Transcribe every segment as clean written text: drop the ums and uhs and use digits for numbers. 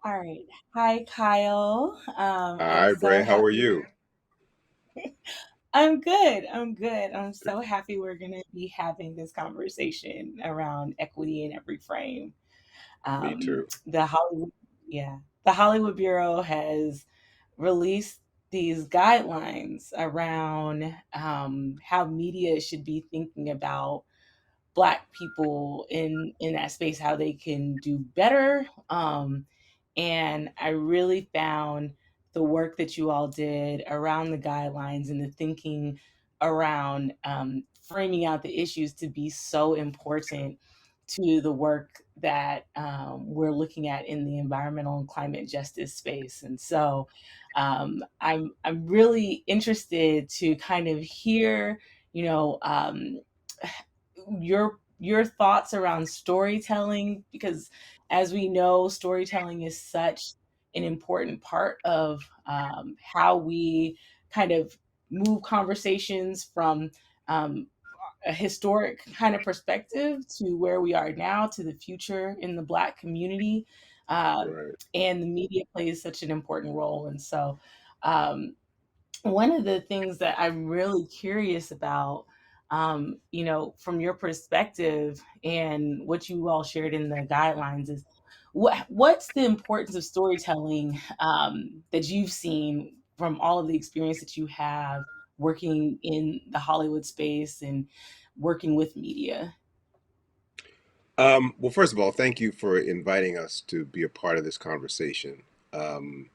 All right. Hi, Kyle. I'm Hi, so Bray. How are happy. you? I'm good. I'm good. I'm so happy we're going to be having this conversation around equity in every frame. Me too. The Hollywood, yeah, the Hollywood Bureau has released these guidelines around how media should be thinking about Black people in that space, how they can do better. And I really found the work that you all did around the guidelines and the thinking around framing out the issues to be so important to the work that we're looking at in the environmental and climate justice space. And so I'm really interested to kind of hear, you know, your thoughts around storytelling, because as we know, storytelling is such an important part of how we kind of move conversations from um, a historic kind of perspective to where we are now to the future in the Black community. Right. And the media plays such an important role. And so um, one of the things that I'm really curious about, from your perspective and what you all shared in the guidelines, is what's the importance of storytelling that you've seen from all of the experience that you have working in the Hollywood space and working with media? Well, first of all, thank you for inviting us to be a part of this conversation. Um,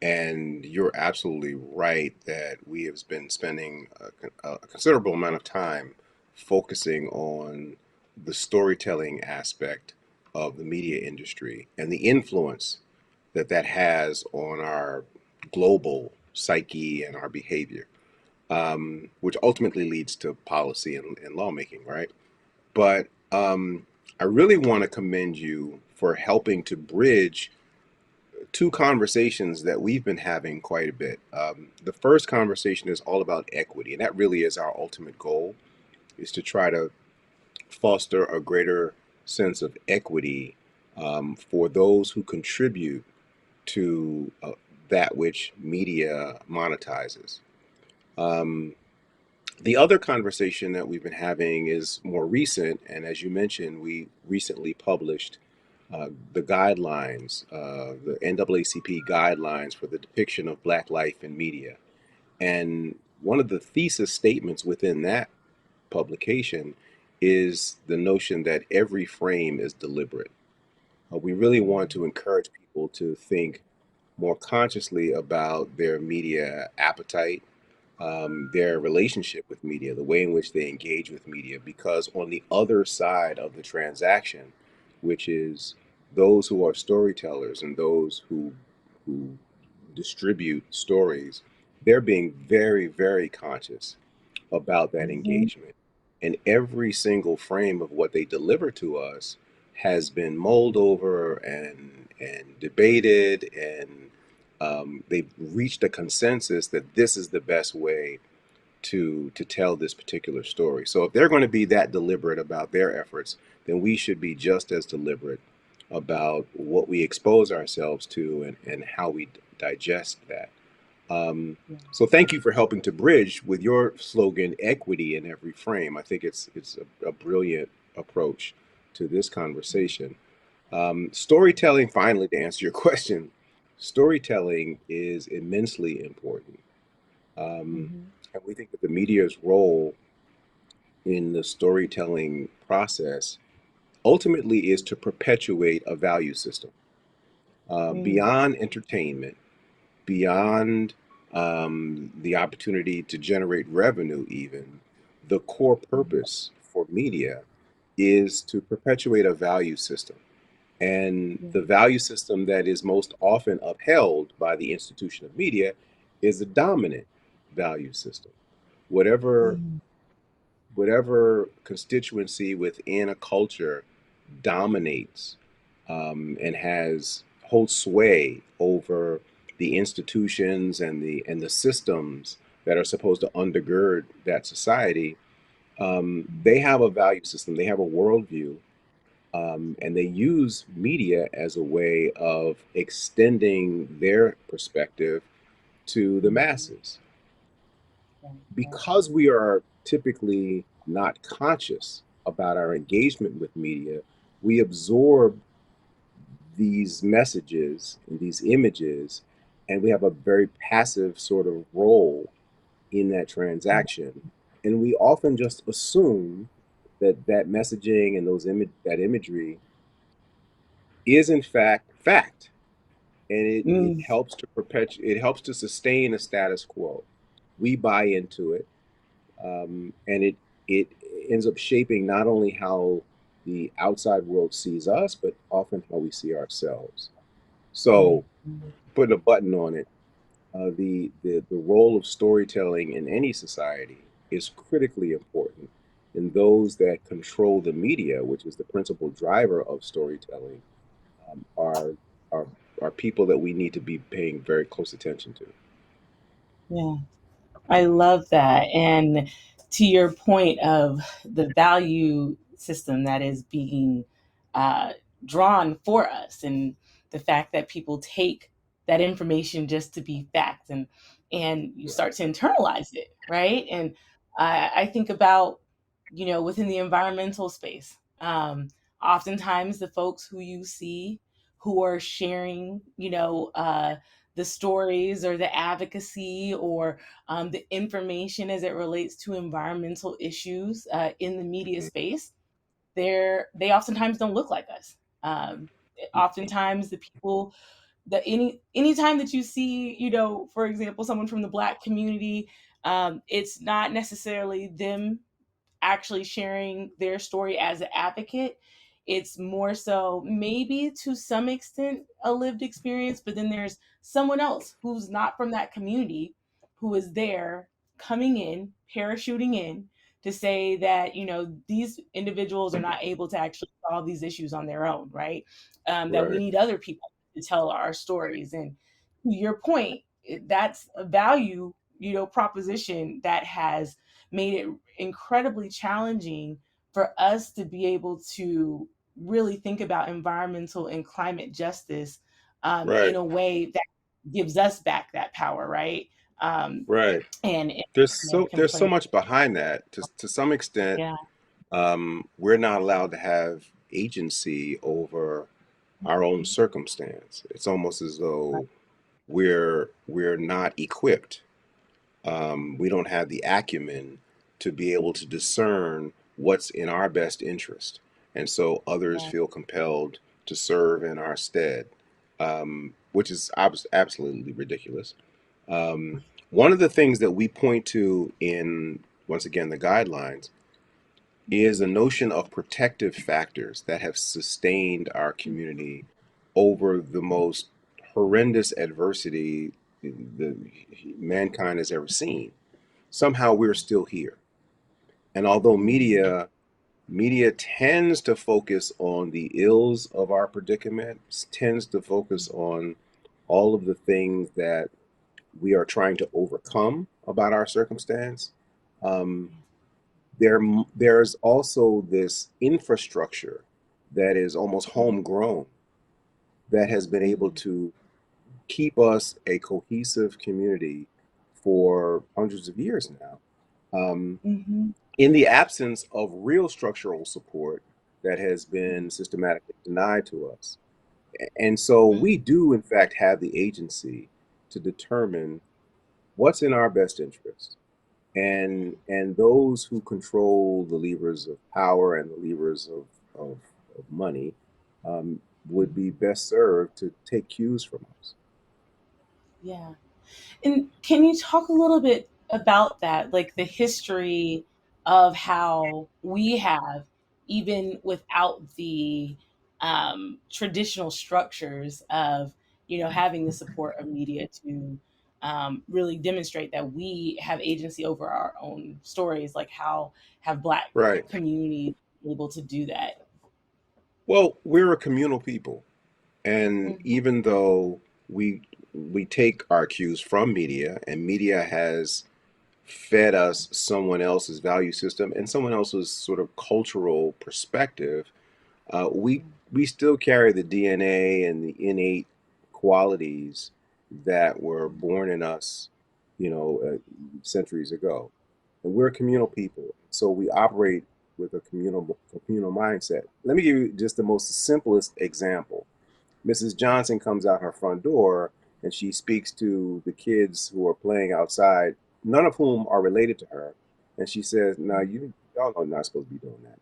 and you're absolutely right that we have been spending a considerable amount of time focusing on the storytelling aspect of the media industry and the influence that that has on our global psyche and our behavior, which ultimately leads to policy and lawmaking, right? But I really want to commend you for helping to bridge two conversations that we've been having quite a bit. The first conversation is all about equity, and that really is our ultimate goal, is to try to foster a greater sense of equity for those who contribute to that which media monetizes. Um, The other conversation that we've been having is more recent, and as you mentioned, we recently published the guidelines, the NAACP guidelines for the depiction of Black life in media. And one of the thesis statements within that publication is the notion that every frame is deliberate. We really want to encourage people to think more consciously about their media appetite, their relationship with media, the way in which they engage with media, because on the other side of the transaction, which is those who are storytellers and those who distribute stories, they're being very, very conscious about that Mhm. engagement. And every single frame of what they deliver to us has been mulled over and debated, and they've reached a consensus that this is the best way to tell this particular story. So if they're going to be that deliberate about their efforts, then we should be just as deliberate about what we expose ourselves to and how we digest that. So thank you for helping to bridge with your slogan, equity in every frame. I think it's a brilliant approach to this conversation. Storytelling, finally, to answer your question, storytelling is immensely important. Mhm. And we think that the media's role in the storytelling process ultimately is to perpetuate a value system Mm. beyond entertainment, beyond the opportunity to generate revenue, even. The core Mhm. purpose for media is to perpetuate a value system. And Yeah. the value system that is most often upheld by the institution of media is a dominant value system. Whatever Mm. whatever constituency within a culture dominates and has holds sway over the institutions and the systems that are supposed to undergird that society, they have a value system, they have a worldview, And they use media as a way of extending their perspective to the Mhm. masses. Right, right. Because we are typically not conscious about our engagement with media, we absorb these messages and these images, and we have a very passive sort of role in that Mm, transaction. And we often just assume that that messaging and that imagery is in fact, and it mm, helps to it helps to sustain a status quo. We buy into it, and it ends up shaping not only how the outside world sees us, but often how we see ourselves. mm, So, mm. putting a button on it, the role of storytelling in any society is critically important. And those that control the media, which is the principal driver of storytelling, um, are are are people that we need to be paying very close attention to. Yeah. I love that. And to your point of the value system that is being uh, drawn for us, and the fact that people take that information just to be facts, and you Right. start to internalize it, right? And I think about, within the environmental space, oftentimes the folks who you see who are sharing, the stories or the advocacy or the information as it relates to environmental issues in the media Mhm. space, they oftentimes don't look like us. Um, Oftentimes, the people that anytime that you see, for example, someone from the Black community, it's not necessarily them actually sharing their story as an advocate. It's more so maybe to some extent a lived experience, but then there's someone else who's not from that community who is there coming in, parachuting in to say that, these individuals are not able to actually solve these issues on their own, right? That we Right. need other people to tell our stories. And to your point, that's a value, proposition that has made it incredibly challenging for us to be able to really think about environmental and climate justice in Right. a way that gives us back that power, right? Um, Right. and can There's so play. much behind that. To some extent, Yeah. we're not allowed to have agency over our own Mhm. circumstance. It's almost as though we're not equipped. We don't have the acumen to be able to discern what's in our best interest, and so others Right. feel compelled to serve in our stead, which is absolutely ridiculous. One of the things that we point to in, once again, the guidelines is a notion of protective factors that have sustained our community over the most horrendous adversity the mankind has ever seen. Somehow we're still here. And although Mhm. media tends to focus on the ills of our predicament, tends to focus on all of the things that we are trying to overcome about our circumstance, um, there there's also this infrastructure that is almost homegrown that has been able Mhm. to keep us a cohesive community for hundreds of years now, Mhm. in the absence of real structural support that has been systematically denied to us. And so we Mhm. do, in fact, have the agency to determine what's in our best interest. And those who control the levers of power and the levers of money, would Mhm. be best served to take cues from us. Yeah. And can you talk a little bit about that, like the history of how we have, even without the traditional structures of, having the support of media to really demonstrate that we have agency over our own stories, like how have Black Right. communities been able to do that? Well, we're a communal people, and Mhm. even though we we take our cues from media, and media has fed us someone else's value system and someone else's sort of cultural perspective, We still carry the DNA and the innate qualities that were born in us, centuries ago. And we're communal people, so we operate with a communal mindset. Let me give you just the most simplest example. Mrs. Johnson comes out her front door and she speaks to the kids who are playing outside, none of whom are related to her. And she says, "Now y'all are not supposed to be doing that."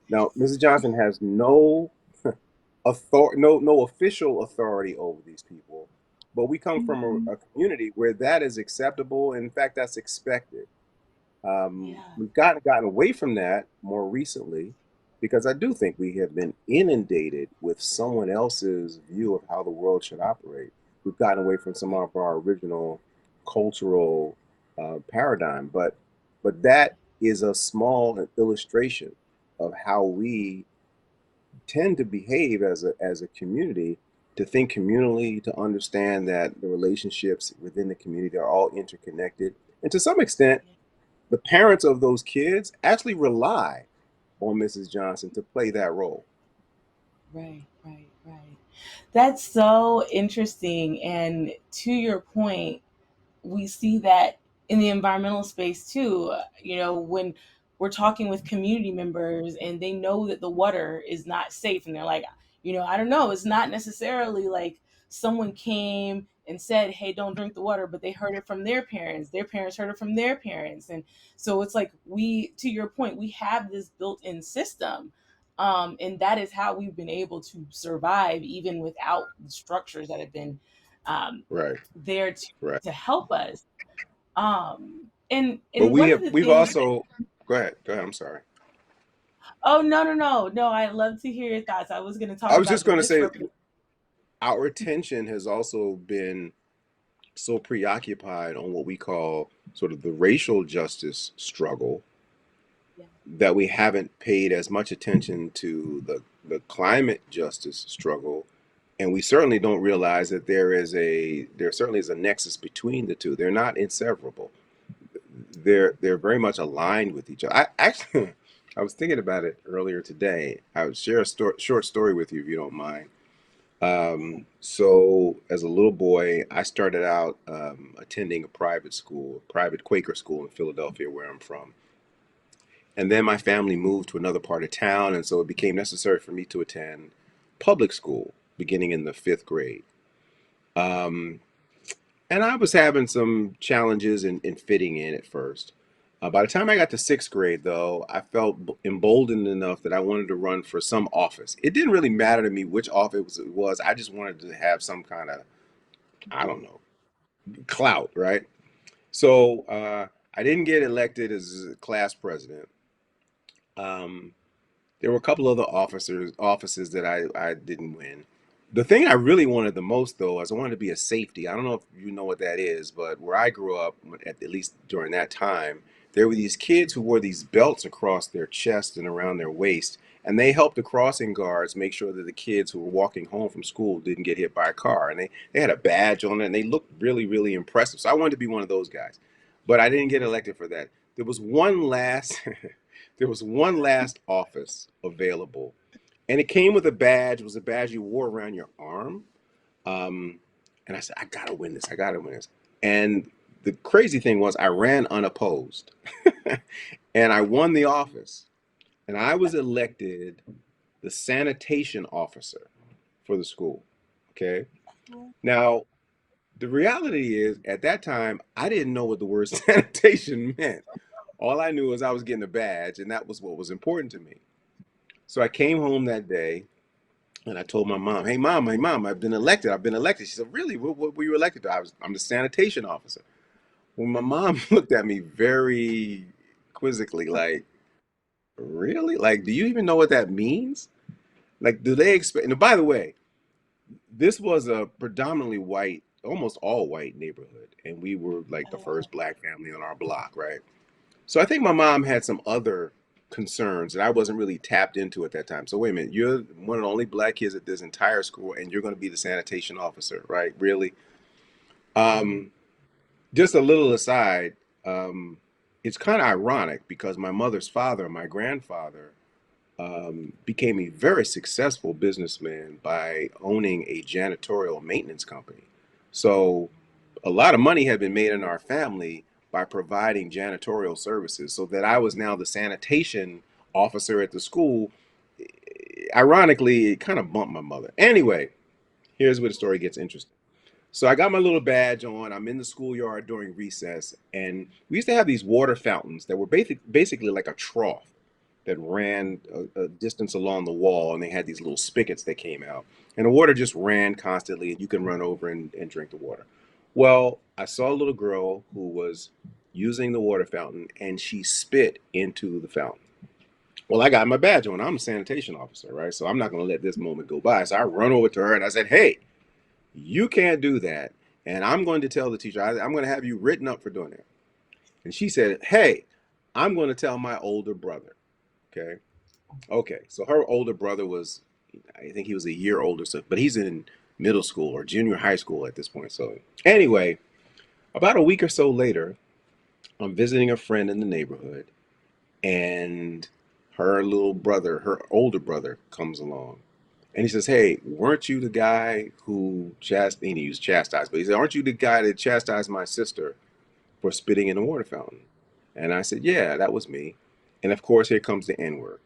Now, Mrs. Johnson has no no official authority over these people, but we come from Mhm. a community where that is acceptable. And in fact, that's expected. Yeah. We've gotten away from that more recently because I do think we have been inundated with someone else's view of how the world should operate. We've gotten away from some Right. of our original cultural paradigm, but that is a small illustration of how we tend to behave as a community, to think communally, to understand that the relationships within the community are all interconnected, and to some extent Yeah. the parents of those kids actually rely on Mrs. Johnson to play that role. Right. Right. Right. That's so interesting. And to your point, we see that in the environmental space too. When we're talking with community members and they know that the water is not safe, and they're like, I don't know, it's not necessarily like someone came and said, hey, don't drink the water, but they heard it from their parents heard it from their parents. And so it's like, to your point, we have this built-in system. And that is how we've been able to survive even without the structures that have been Right, there to right. help us. And But one of the we've things that, also go ahead. I'm sorry. oh, no, no, no, no, I love to hear your thoughts. I was going to talk I was about just the going to say misrepresentation. our attention has also been so preoccupied on what we call sort of the racial justice struggle Yeah, that we haven't paid as much attention to the climate justice struggle, and we certainly don't realize that there certainly is a nexus between the two. They're not inseparable. They're very much aligned with each other. I actually I was thinking about it earlier today. I would share a short story with you if you don't mind. yeah, So as a little boy, I started out attending a private school, a private Quaker school in Philadelphia, where I'm from. And then my family moved to another part of town, and so it became necessary for me to attend public school beginning in the fifth grade. Um, and I was having some challenges in fitting in at first. By the time I got to sixth grade, though, I felt emboldened enough that I wanted to run for some office. It didn't really matter to me which office it was. I just wanted to have some kind of, I don't know, clout, right? So I didn't get elected as class president. Um, There were a couple other offices that I didn't win. The thing I really wanted the most, though, is I wanted to be a safety. I don't know if you know what that is, but where I grew up, at least during that time, there were these kids who wore these belts across their chest and around their waist, and they helped the crossing guards make sure that the kids who were walking home from school didn't get hit by a car. And they had a badge on it, and they looked really, really impressive. So I wanted to be one of those guys, but I didn't get elected for that. There was one last there was one last office available, and it came with a badge. It was a badge you wore around your arm. Um, and I said, I gotta win this. I gotta win this. And the crazy thing was, I ran unopposed, and I won the office. And I was elected the sanitation officer for the school. Okay. Now, the reality is, at that time, I didn't know what the word sanitation meant. All I knew was I was getting a badge, and that was what was important to me. So I came home that day and I told my mom, hey mom, I've been elected. I've been elected. She said, really? What were you elected to? I'm the sanitation officer. Well, my mom looked at me very quizzically, like, really? Like, do you even know what that means? Like, do they expect? And by the way, this was a predominantly white, almost all white neighborhood. And we were like the first black family on our block, right? So I think my mom had some other concerns that I wasn't really tapped into at that time. So wait a minute, you're one of the only black kids at this entire school, and you're going to be the sanitation officer, right? Really? Um, just a little aside, um, it's kind of ironic because my mother's father, my grandfather, became a very successful businessman by owning a janitorial maintenance company. So a lot of money had been made in our family by providing janitorial services, so that I was now the sanitation officer at the school. Ironically, it kind of bumped my mother. Anyway, here's where the story gets interesting. So I got my little badge on. I'm in the schoolyard during recess, and we used to have these water fountains that were basically like a trough that ran a distance along the wall, and they had these little spigots that came out, and the water just ran constantly, and you can run over and drink the water. Well, I saw a little girl who was using the water fountain, and she spit into the fountain. Well, I got my badge on. I'm a sanitation officer, right? So I'm not going to let this moment go by. So I run over to her and I said, "Hey, you can't do that. And I'm going to tell the teacher, I'm going to have you written up for doing that." And she said, "Hey, I'm going to tell my older brother." Okay. Okay. So her older brother was, I think he was a year older, so, but he's in middle school or junior high school at this point. So anyway, about a week or so later, I'm visiting a friend in the neighborhood, and her little brother, her older brother, comes along. And he says, "Hey, weren't you the guy who he used chastised, but he said, aren't you the guy that chastised my sister for spitting in the water fountain?" And I said, "Yeah, that was me." And of course, here comes the N word.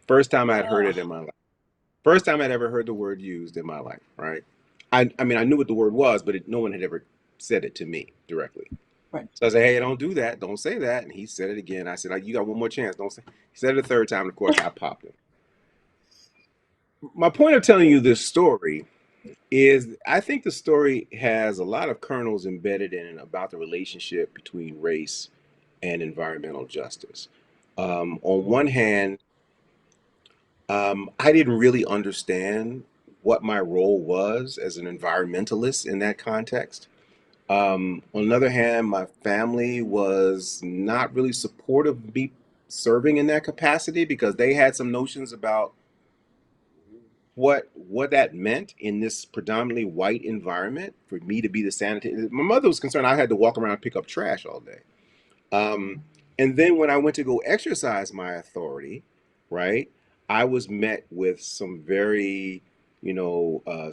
First time I'd heard it in Oh, my life. First time I'd ever heard the word used in my life, right? I mean, I knew what the word was, but no one had ever said it to me directly. right. So I said, "Hey, don't do that. Don't say that." And he said it again. I said, "You got one more chance. Don't say." He said it a third time. And of course, I popped him. My point of telling you this story is I think the story has a lot of kernels embedded in it about the relationship between race and environmental justice. On one hand, I didn't really understand what my role was as an environmentalist in that context. On the other hand, my family was not really supportive of me serving in that capacity because they had some notions about what that meant in this predominantly white environment for me to be the sanitary. My mother was concerned I had to walk around and pick up trash all day. Um, and then when I went to go exercise my authority, right, I was met with some very,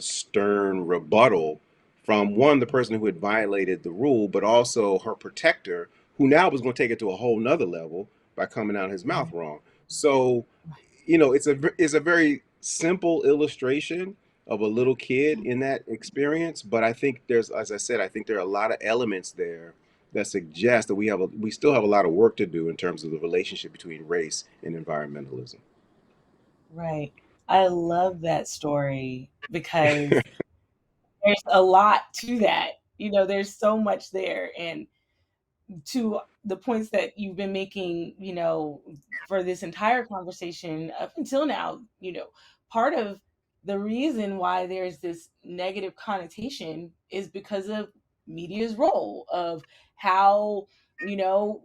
stern rebuttal from one, the person who had violated the rule, but also her protector, who now was going to take it to a whole nother level by coming out his mouth Right. wrong. So, it's a very simple illustration of a little kid in that experience, but I think there's, as I said, I think there are a lot of elements there that suggest that we still have a lot of work to do in terms of the relationship between race and environmentalism. Right. I love that story because there's a lot to that. There's so much there. And to the points that you've been making, for this entire conversation up until now, part of the reason why there's this negative connotation is because of media's role of how, you know,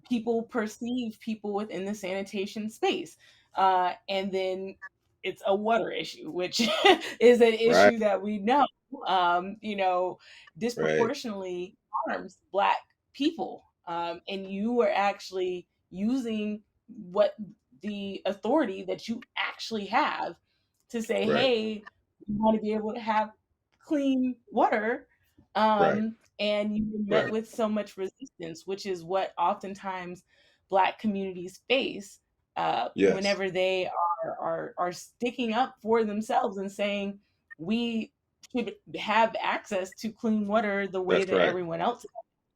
people perceive people within the sanitation space. And then it's a water issue, which is an Right, issue that we know, um, you know, right, disproportionately harms Black people, and you are actually using what the authority that you actually have to say, right, hey, we want to be able to have clean water, right, and you were met right. with so much resistance, which is what oftentimes Black communities face, Yes, whenever they are sticking up for themselves and saying we should have access to clean water the way that's that right. everyone else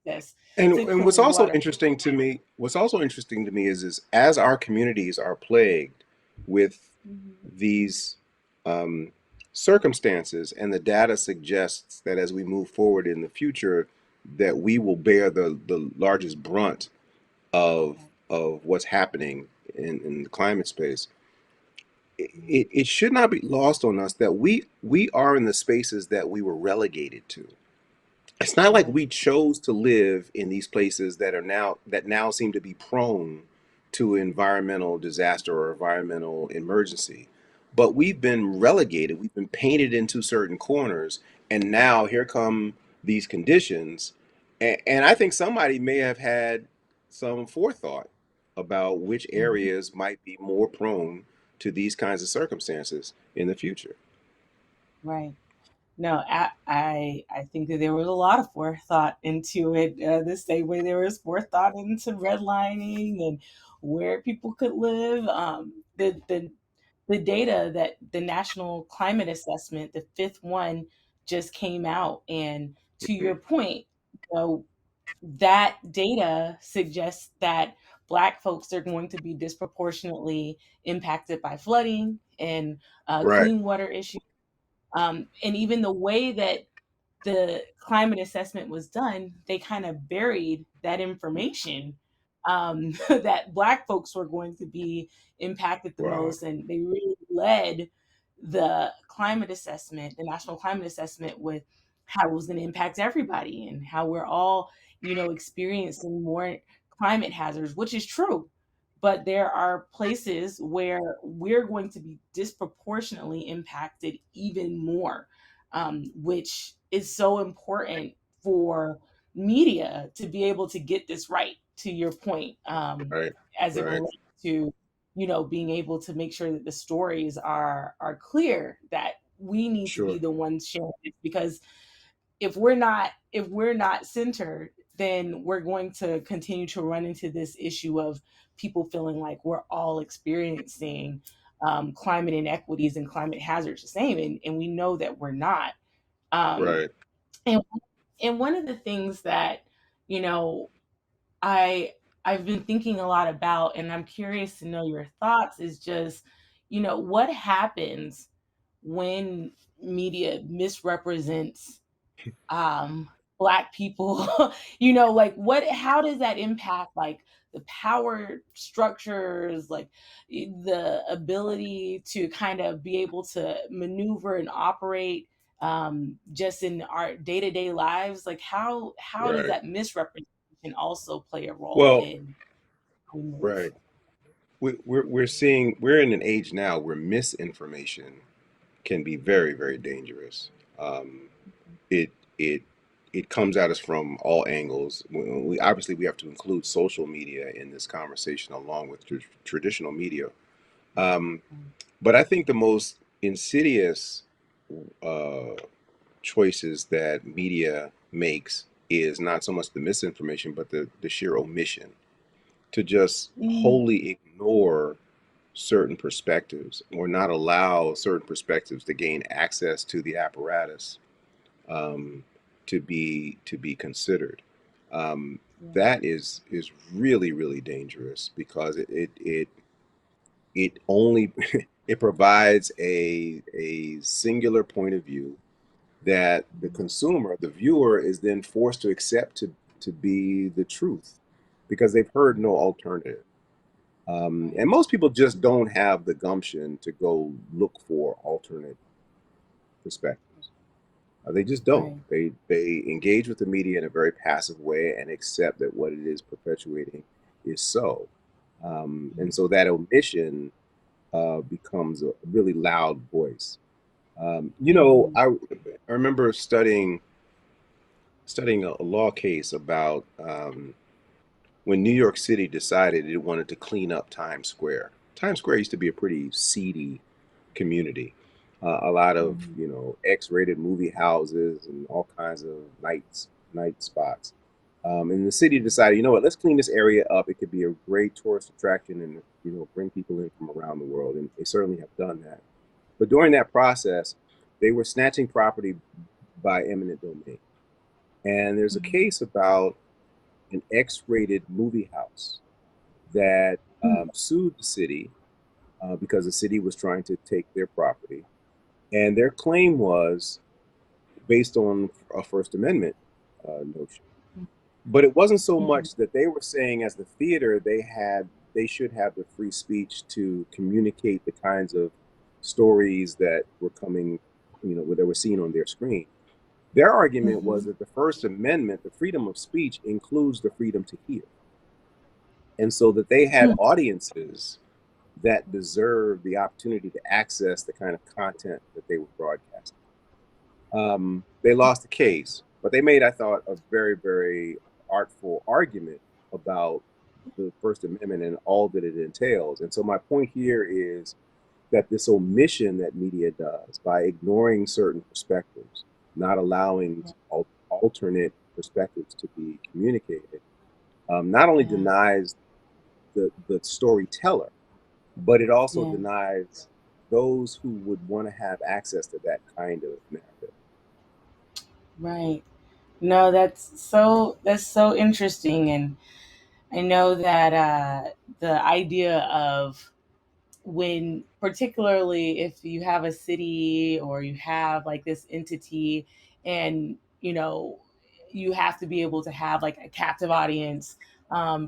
has access to And clean water. what's also interesting to me is as our communities are plagued with Mhm. these um, circumstances, and the data suggests that as we move forward in the future, that we will bear the largest brunt of Right. what's happening in the climate space. Mhm. It should not be lost on us that we are in the spaces that we were relegated to. It's not like Right. we chose to live in these places that now seem to be prone to environmental disaster or environmental emergency. But we've been relegated, we've been painted into certain corners, and now here come these conditions. And I think somebody may have had some forethought about which Mhm. areas might be more prone to these kinds of circumstances in the future. Right. No, I think that there was a lot of forethought into it. The same way there was forethought into redlining and where people could live. The data that the National Climate Assessment, the fifth one, just came out, and to your Mhm. point, you know, that data suggests that Black folks are going to be disproportionately impacted by flooding and Right, clean water issues. And even the way that the climate assessment was done, they kind of buried that information, that Black folks were going to be impacted the wow, most, and they really led the climate assessment, the national climate assessment, with how it was going to impact everybody and how we're all, experiencing more climate hazards, which is true. But there are places where we're going to be disproportionately impacted even more, which is so important for media to be able to get this right, to your point, right, as it right, relates to, being able to make sure that the stories are clear, that we need to be sure, the ones sharing it, because if we're not centered, then we're going to continue to run into this issue of people feeling like we're all experiencing climate inequities and climate hazards the same, and we know that we're not. um, right. and and one of the things that, you know I I've been thinking a lot about, and I'm curious to know your thoughts, is just, what happens when media misrepresents um Black people. Like, how does that impact, like, the power structures, like the ability to kind of be able to maneuver and operate, just in our day-to-day lives? Like, how does Right. that misrepresentation also play a role Well, in how we move? right. We're seeing we're in an age now where misinformation can be very, very dangerous. Um, it it it comes at us from all angles. We obviously we have to include social media in this conversation along with traditional media. Um, Mm, but I think the most insidious uh, choices that media makes is not so much the misinformation, but the sheer omission to just mm, wholly ignore certain perspectives or not allow certain perspectives to gain access to the apparatus, um, to be considered. Um, yeah, that is really really dangerous because it only it provides a singular point of view that the mm, consumer, the viewer, is then forced to accept to be the truth because they've heard no alternative. And right, most people just don't have the gumption to go look for alternate perspectives. They just don't. right, They engage with the media in a very passive way and accept that what it is perpetuating is so. And mm, so that omission becomes a really loud voice. mhm, I remember studying a law case about when New York City decided it wanted to clean up Times Square. Times Square used to be a pretty seedy community. A lot of mhm, X-rated movie houses and all kinds of night spots. And the city decided, you know what, let's clean this area up. It could be a great tourist attraction and bring people in from around the world. And they certainly have done that. But during that process, they were snatching property by eminent domain. And there's a mhm, case about an X-rated movie house that mm, sued the city because the city was trying to take their property, and their claim was based on a First Amendment notion. But it wasn't so mhm, much that they were saying, as the theater, they should have the free speech to communicate the kinds of stories that were coming, that were seen on their screen. Their argument was mhm, that the First Amendment, the freedom of speech, includes the freedom to hear. And so that they had mhm, audiences that deserved the opportunity to access the kind of content that they were broadcasting. They lost the case, but they made, I thought, a very, very artful argument about the First Amendment and all that it entails. And so my point here is that this omission that media does by ignoring certain perspectives, not allowing alternate perspectives to be communicated, not only Yeah, denies the storyteller, but it also yeah, denies those who would want to have access to that kind of narrative. right. No, that's so interesting, and I know that the idea of when, particularly if you have a city or you have like this entity, and you have to be able to have like a captive audience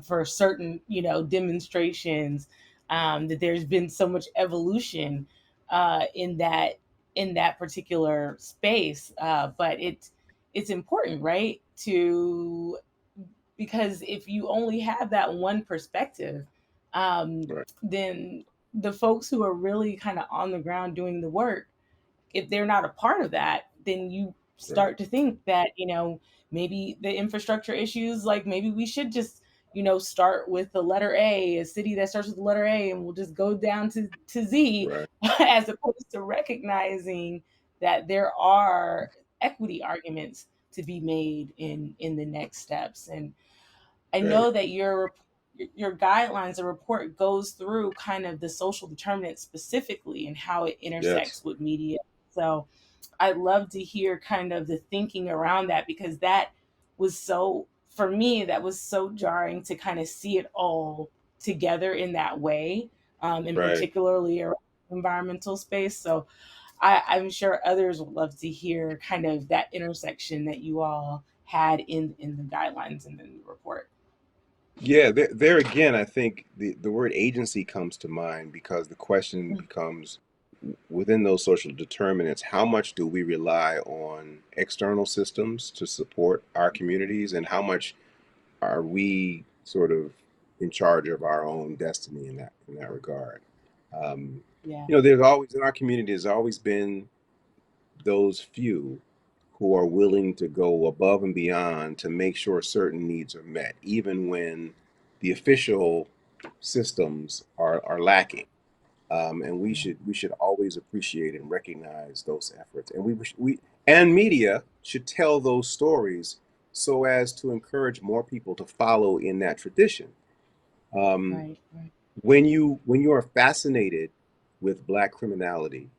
for certain demonstrations, that there's been so much evolution in that particular space, but it's important, right, to because if you only have that one perspective, Right, then the folks who are really kind of on the ground doing the work, if they're not a part of that, then you right, start to think that, maybe the infrastructure issues, like maybe we should just, start with the letter A, a city that starts with the letter A, and we'll just go down to Z, right, as opposed to recognizing that there are equity arguments to be made in the next steps. And I right. know that your guidelines, the report goes through kind of the social determinants specifically and how it Yes, intersects with media. So I'd love to hear kind of the thinking around that, because that was so, for me, that was so jarring to kind of see it all together in that way, and right. particularly around environmental space. So I'm sure others would love to hear kind of that intersection that you all had in the guidelines and in the report. Yeah, there again, I think the word agency comes to mind because the question Mm, becomes within those social determinants, how much do we rely on external systems to support our communities, and how much are we sort of in charge of our own destiny in that regard? Um, yeah. there's always in our community, there's always been those few who are willing to go above and beyond to make sure certain needs are met, even when the official systems are lacking. And Yeah. we should always appreciate and recognize those efforts. And we and media should tell those stories so as to encourage more people to follow in that tradition. Um, Right. Right. when you are fascinated with black criminality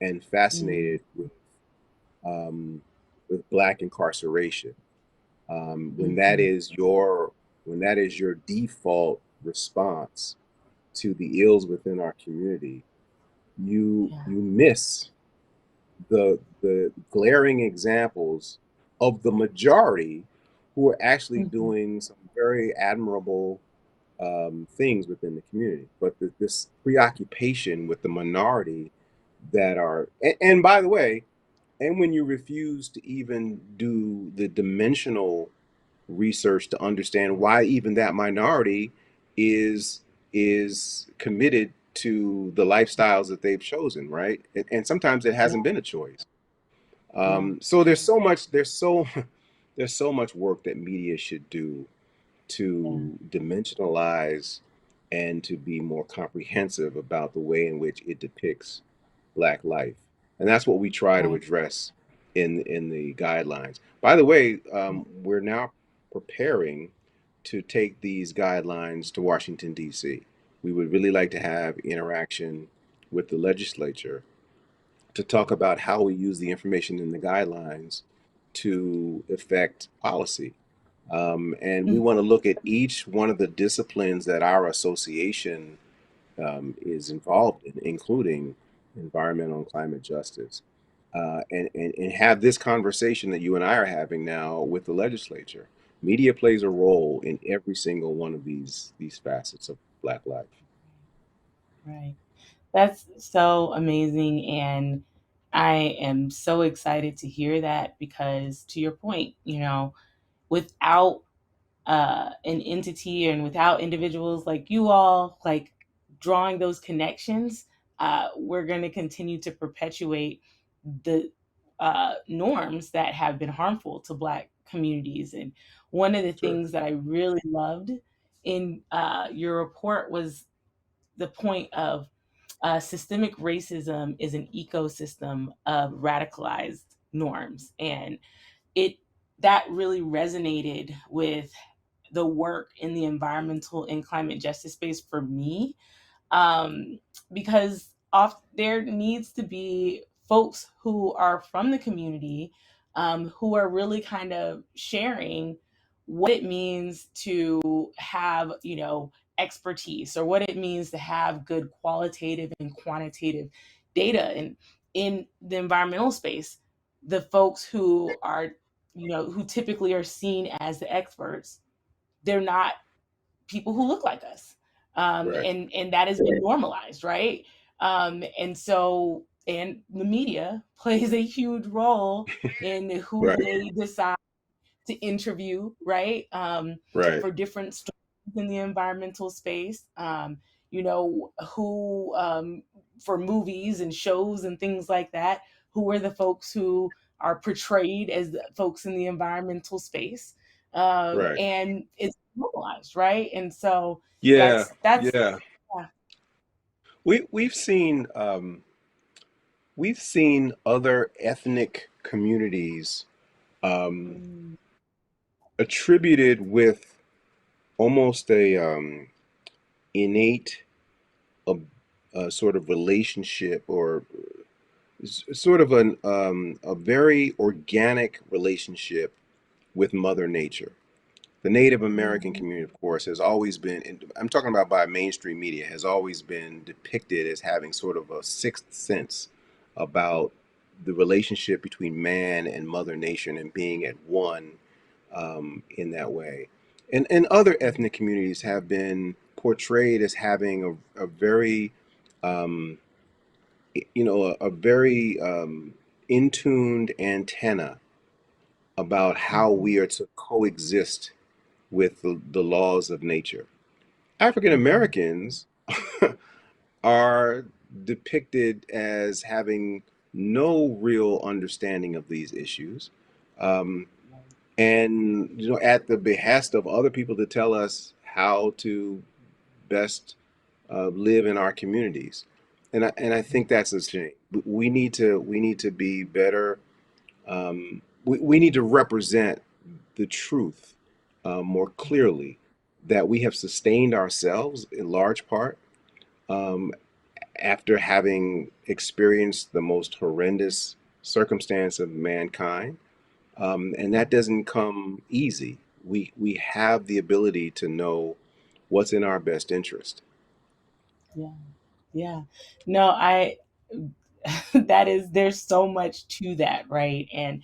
and Mm, fascinated um, with black incarceration, hmm. when that is your default response to the ills within our community, Yeah. you miss the glaring examples of the majority who are actually Hmm. doing some very admirable things within the community. But this preoccupation with the minority that are, and by the way, and when you refuse to even do the dimensional research to understand why even that minority is is committed to the lifestyles that they've chosen, right? And sometimes it Yeah. hasn't been a choice. Yeah. So there's so much there's so much work that media should do Yeah. to dimensionalize and to be more comprehensive about the way in which it depicts Black life. And that's what we try to Right. address in the guidelines. By the way, Yeah. we're now preparing to take these guidelines to Washington, D.C. We would really like to have interaction with the legislature to talk about how we use the information in the guidelines to affect policy. And we Mm, want to look at each one of the disciplines that our association is involved in, including environmental and climate justice, and have this conversation that you and I are having now with the legislature. Media plays a role in every single one of these facets of Black life. right. That's so amazing. And I am so excited to hear that, because to your point, without an entity and without individuals like you all, like drawing those connections, we're going to continue to perpetuate the norms that have been harmful to Black communities. And one of the That's right. things that I really loved in your report was the point of systemic racism is an ecosystem of radicalized norms, and it that really resonated with the work in the environmental and climate justice space for me, um, because there needs to be folks who are from the community, who are really kind of sharing what it means to have, expertise, or what it means to have good qualitative and quantitative data. And in the environmental space, the folks who are, who typically are seen as the experts, they're not people who look like us, Right. and that has been normalized, right? And so, and the media plays a huge role in who Right. they decide to interview, right? Right. For different stories in the environmental space, who, for movies and shows and things like that, who are the folks who are portrayed as the folks in the environmental space, Right. and it's normalized, right? And so Yeah. that's Yeah. yeah. We've seen other ethnic communities um, Mm, attributed with almost a innate a, a sort of relationship, or sort of a very organic relationship with Mother Nature. The Native American mhm, community, of course, has always been, and I'm talking about by mainstream media, has always been depicted as having sort of a sixth sense about the relationship between man and Mother Nature, and being at one in that way. And other ethnic communities have been portrayed as having a very, um, a very in-tuned antenna about how mhm, we are to coexist with the laws of nature. African mhm, Americans are depicted as having no real understanding of these issues, um, and at the behest of other people to tell us how to best live in our communities. And I think that's a shame. We need to be better. We need to represent the truth more clearly, that we have sustained ourselves in large part um, after having experienced the most horrendous circumstance of mankind. And that doesn't come easy. We have the ability to know what's in our best interest. yeah, yeah. No, I that is, there's so much to that, right? And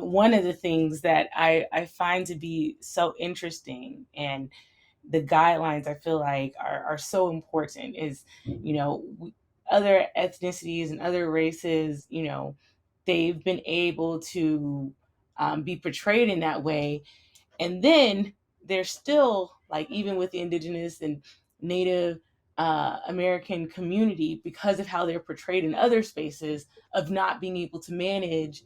one of the things that I find to be so interesting, and the guidelines I feel like are so important, is, other ethnicities and other races, they've been able to, be portrayed in that way. And then there's still, like, even with the indigenous and native American community, because of how they're portrayed in other spaces, of not being able to manage,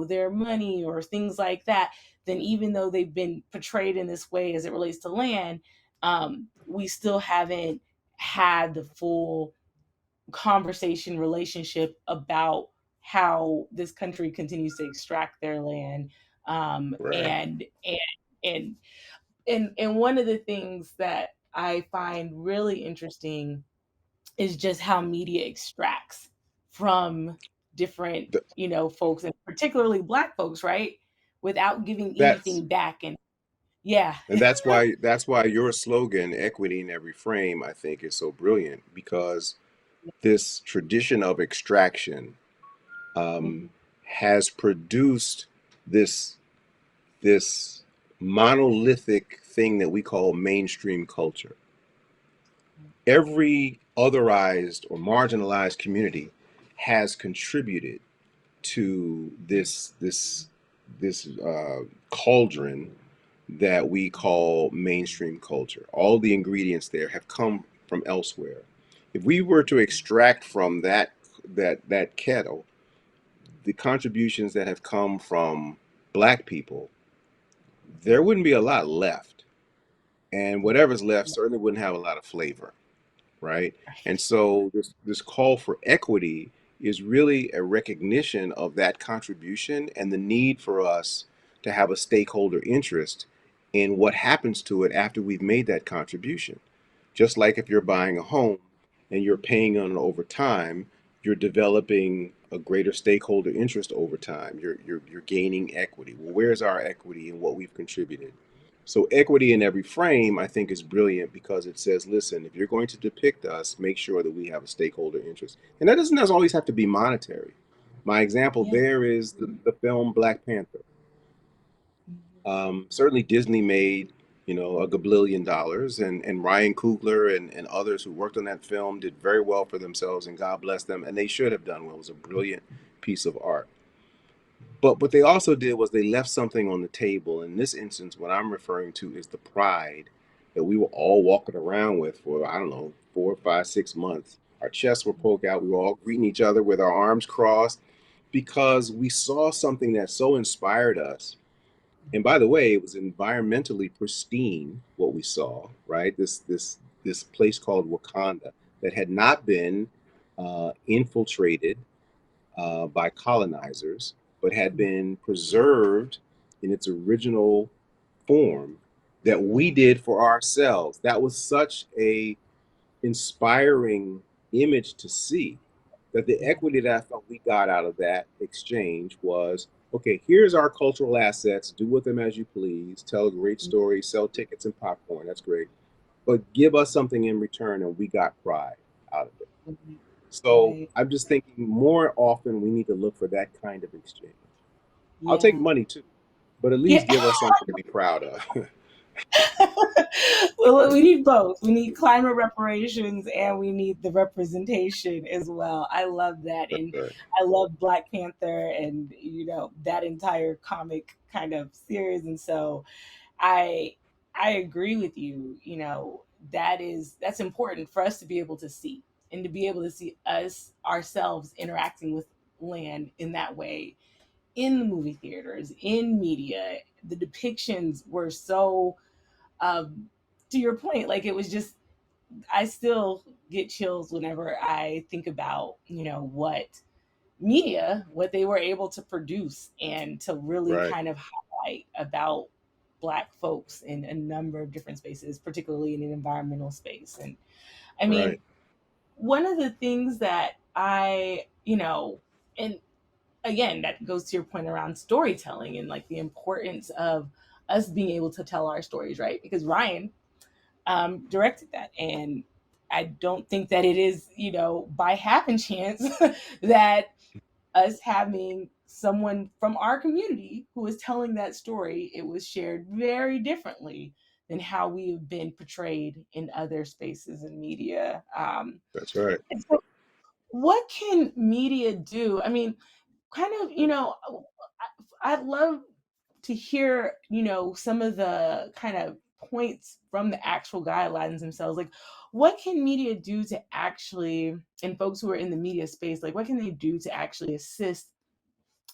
their money or things like that, then even though they've been portrayed in this way as it relates to land, we still haven't had the full conversation relationship about how this country continues to extract their land, Right. and one of the things that I find really interesting is just how media extracts from different, Th- folks, and particularly Black folks, right? Without giving That's anything back. And yeah. and that's why your slogan, "Equity in Every Frame," I think is so brilliant, because this tradition of extraction um, Mhm. has produced this this monolithic thing that we call mainstream culture. Every otherized or marginalized community has contributed to this cauldron that we call mainstream culture. All the ingredients there have come from elsewhere. If we were to extract from that kettle the contributions that have come from Black people, there wouldn't be a lot left. and whatever's left certainly wouldn't have a lot of flavor, right? And Right. so this call for equity is really a recognition of that contribution and the need for us to have a stakeholder interest in what happens to it after we've made that contribution. Just like if you're buying a home and you're paying on it over time, you're developing a greater stakeholder interest over time. You're gaining equity. Well, where's our equity in what we've contributed? So equity in every frame, I think, is brilliant because it says, listen, if you're going to depict us, make sure that we have a stakeholder interest. And that doesn't always have to be monetary. My example Yeah. there is the film Black Panther. Mhm. Certainly Disney made, a gabillion dollars, and Ryan Coogler and others who worked on that film did very well for themselves, and God bless them, and they should have done well. It was a brilliant piece of art. But what they also did was they left something on the table. In this instance, what I'm referring to is the pride that we were all walking around with for, I don't know, 4, 5, 6 months. Our chests were poked out. We were all greeting each other with our arms crossed because we saw something that so inspired us. And by the way, it was environmentally pristine what we saw, right? This place called Wakanda that had not been infiltrated by colonizers, but had Mhm. been preserved in its original form that we Yeah. did for ourselves. That was such a inspiring image to see that the Yeah. equity that I felt we got out of that exchange was okay, here's our cultural assets, do with them as you please, tell a great story, sell tickets and popcorn, that's great. But give us something in return, and we got pride out of it. Mhm. So Right. I'm just thinking more often we need to look for that kind of exchange. I'll take Yeah. money too, but at Yeah. least give us something to be proud of. Well, we need both. We need climate reparations and we need the representation as well. I love that. That's And right. I love Black Panther and, that entire comic kind of series. And so I I agree with you, that's important for us to be able to see and to be able to see us ourselves interacting with land in that way in the movie theaters, in media. The depictions were so um, to your point, like it was just, I still get chills whenever I think about, what they were able to produce and to really Right. kind of highlight about Black folks in a number of different spaces, particularly in an environmental space. And I Right. mean, one of the things that and again, that goes to your point around storytelling and like the importance of us being able to tell our stories, right? Because Ryan directed that. And I don't think that it is, by happen chance that us having someone from our community who is telling that story, it was shared very differently than how we have been portrayed in other spaces in media. That's right. And so, what can media do? I mean, kind of, I'd love to hear, some of the kind of points from the actual guidelines themselves. Like, what can media do to actually, and folks who are in the media space, like, what can they do to actually assist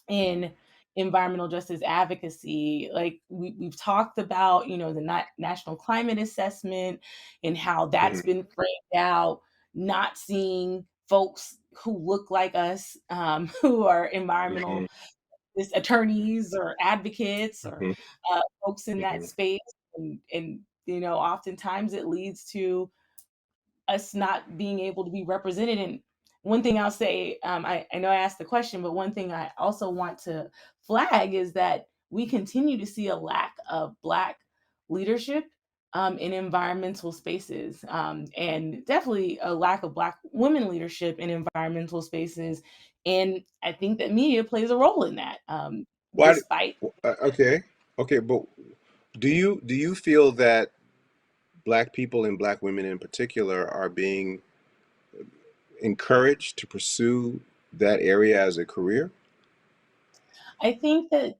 in environmental justice advocacy? Like, we've talked about, the national climate assessment and how that's Hmm. been framed out, not seeing folks who look like us, who are Hmm. environmental attorneys or advocates or Hmm. folks in that Hmm. space. And oftentimes it leads to us not being able to be represented. And one thing I'll say, I know I asked the question, but one thing I also want to flag is that we continue to see a lack of Black leadership in environmental spaces, and definitely a lack of Black women leadership in environmental spaces. And I think that media plays a role in that, Why? despite. Okay. Okay. But do you feel that Black people and Black women in particular are being encouraged to pursue that area as a career? I think that,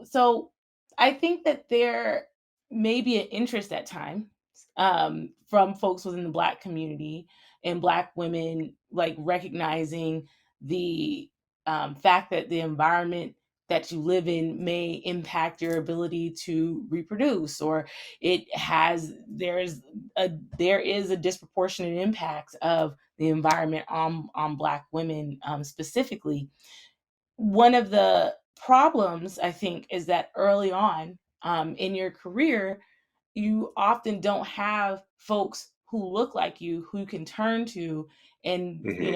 so I think that there may be an interest at times, from folks within the Black community and Black women, like recognizing the fact that the environment that you live in may impact your ability to reproduce, or it has there is a disproportionate impact of the environment on Black women, specifically. One of the problems, I think, is that early on, in your career, you often don't have folks who look like you who you can turn to and, Hmm.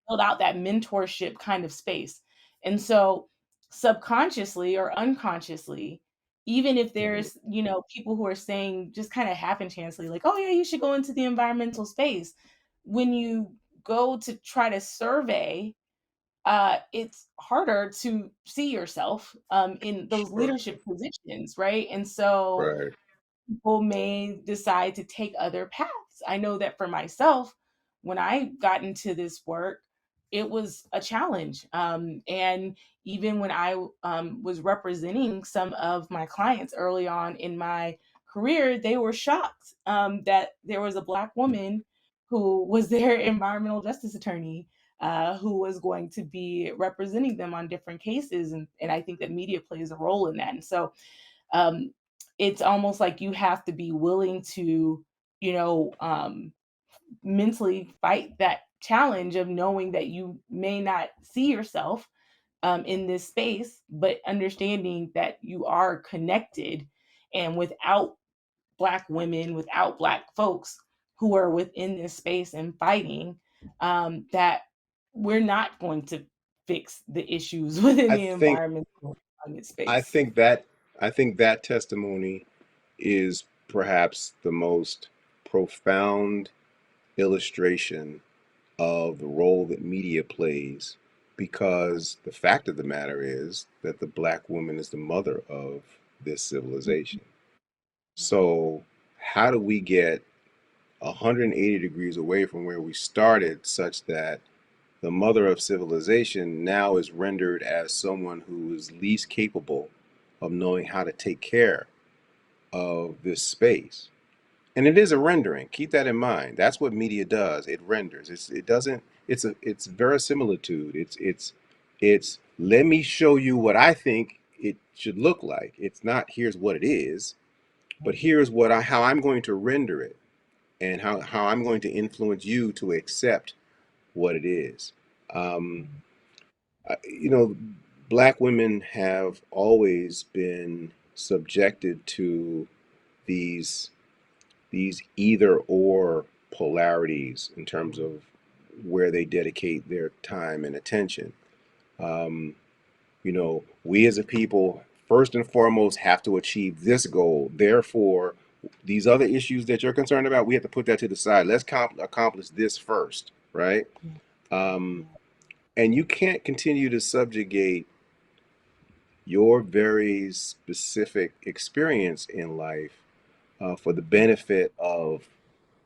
build out that mentorship kind of space. And so, subconsciously or unconsciously, even if Hmm. there's, people who are saying just kind of happen chancely, like, oh, yeah, you should go into the environmental space. When you go to try to survey, it's harder to see yourself, in those Sure. leadership positions, right? And so Right. people may decide to take other paths. I know that for myself, when I got into this work, it was a challenge. And even when I was representing some of my clients early on in my career, they were shocked, that there was a Black woman who was their environmental justice attorney, who was going to be representing them on different cases. And I think that media plays a role in that. And so, um, it's almost like you have to be willing to, you know, um, mentally fight that challenge of knowing that you may not see yourself, in this space, but understanding that you are connected. And without Black women, without Black folks who are within this space and fighting, that we're not going to fix the issues within I the think environmental climate I space. think that I think that testimony is perhaps the most profound illustration of the role that media plays, because the fact of the matter is that the Black woman is the mother of this civilization. So how do we get 180 degrees away from where we started, such that the mother of civilization now is rendered as someone who is least capable of knowing how to take care of this space? And it is a rendering. Keep that in mind. That's what media does. It renders. It doesn't. It's verisimilitude. It's let me show you what I think it should look like. It's not here's what it is, but here's what I how I'm going to render it, and how I'm going to influence you to accept what it is. Um, you know, Black women have always been subjected to these these either or polarities in terms of where they dedicate their time and attention. Um, we as a people, first and foremost, have to achieve this goal. Therefore, these other issues that you're concerned about, we have to put that to the side. Let's accomplish this first, right? Yeah, Um, yeah, and you can't continue to subjugate your very specific experience in life for the mhm, benefit of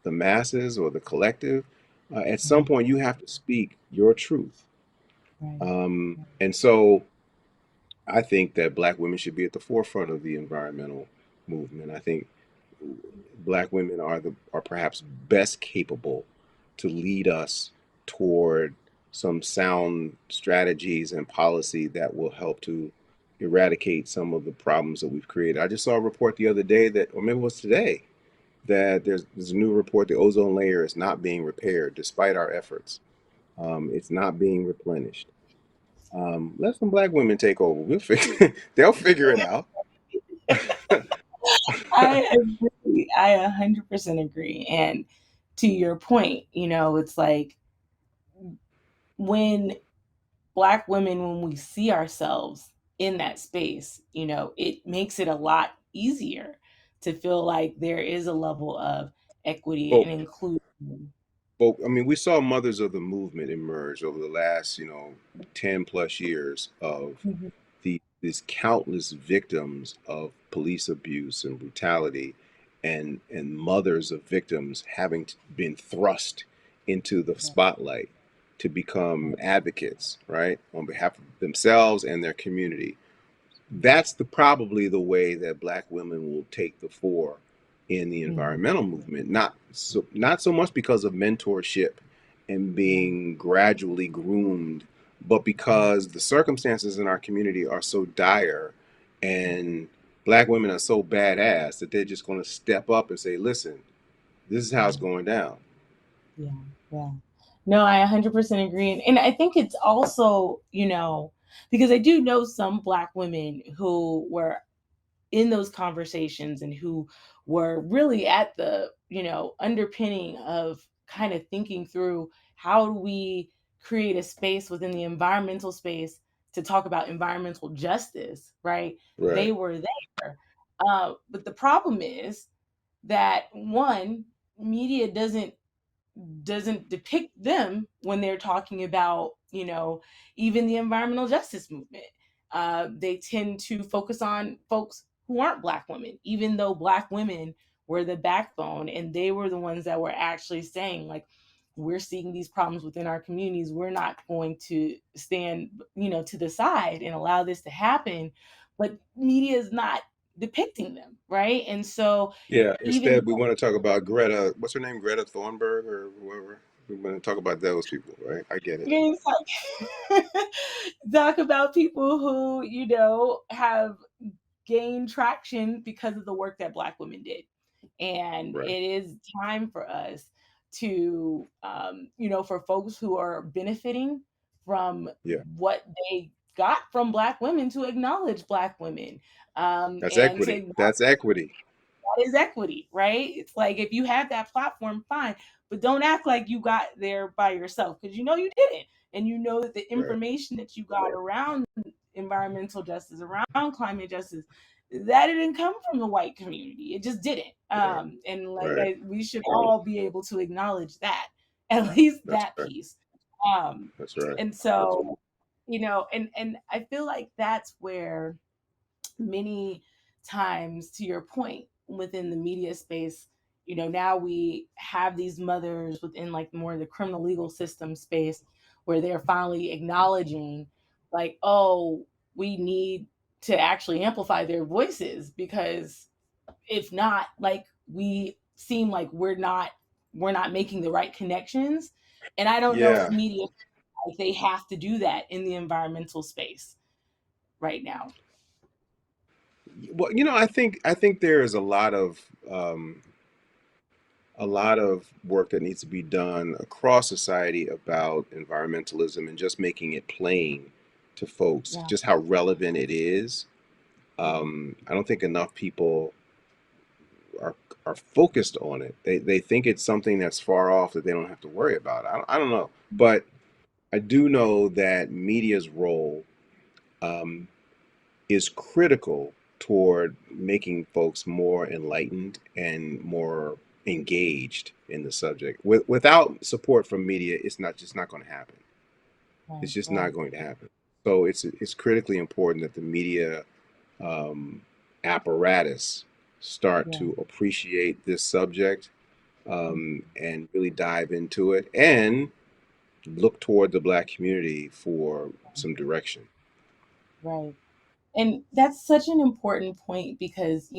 the masses or the collective. At some mhm, point, you have to speak your truth. right, right, And so I think that Black women should be at the forefront of the environmental movement. I think Black women are perhaps best capable to lead us toward some sound strategies and policy that will help to eradicate some of the problems that we've created. I just saw a report the other day that, or maybe it was today, that there's a new report: the ozone layer is not being repaired despite our efforts. It's not being replenished. Let some Black women take over. They'll figure it out. I agree. I 100% agree. And to your point, it's like when Black women, when we see ourselves in that space, it makes it a lot easier to feel like there is a level of equity Well, and inclusion. Well, I mean, we saw mothers of the movement emerge over the last, 10 plus years of Mhm. these countless victims of police abuse and brutality, and mothers of victims having been thrust into the Right, spotlight to become right, advocates, right, on behalf of themselves and their community. mhm, That's probably the way that Black women will take the fore in the mhm, environmental movement. Not so much because of mentorship and right, being gradually groomed but Right. because the circumstances in our community are so dire and black women are so badass that they're just going to step up and say, listen, this is how it's Yeah. going down. Yeah. Yeah. No, I 100% agree. And I think it's also, because I do know some Black women who were in those conversations and who were really at the underpinning of kind of thinking through how do we create a space within the environmental space to talk about environmental justice, right? They Right. were there. But the problem is that one, media doesn't depict them when they're talking about, even the environmental justice movement. They tend to focus on folks who aren't Black women, even though Black women were the backbone and they were the ones that were actually saying, like, we're seeing these problems within our communities. We're not going to stand, to the side and allow this to happen. But media is not depicting them, right? And so Yeah. even Instead, we want to talk about Greta. What's her name? Greta Thunberg or whoever. We want to talk about those people, right? I get it. games talk about people who have gained traction because of the work that Black women did, and Right. it is time for us to for folks who are benefiting from Yeah. what they got from Black women to acknowledge Black women, That's and to equity. That's equity. that is equity, right? It's like if you have that platform, fine, but don't act like you got there by yourself because you didn't. And you know that the Right. information that you got around environmental justice, around climate justice, that didn't come from the white community. It just didn't. Right. And like Right. we should all be able to acknowledge that, at least That's that right. piece. Um, That's right. and so, and I feel like that's where many times, to your point, within the media space, now we have these mothers within like more of the criminal legal system space where they're finally acknowledging, like, oh, we need to actually amplify their voices, because if not, like, we seem like we're not making the right connections. And I don't know if Yeah. media, like, they have to do that in the environmental space right now. Well, I think there is um, a lot of work that needs to be done across society about environmentalism and just making it plain to folks Yeah. just how relevant it is. Yeah. I don't think enough people are are focused on it. They think it's something that's far off that they don't have to worry about. I don't know, but I do know that media's role um, is critical toward making folks more enlightened and more engaged in the subject. Without support from media, it's not going to happen. It's Right, just not right. going to happen. So it's critically important that the media um, apparatus start Yeah, to appreciate this subject and really dive into it and look toward the Black community for some direction. right. And that's such an important point because,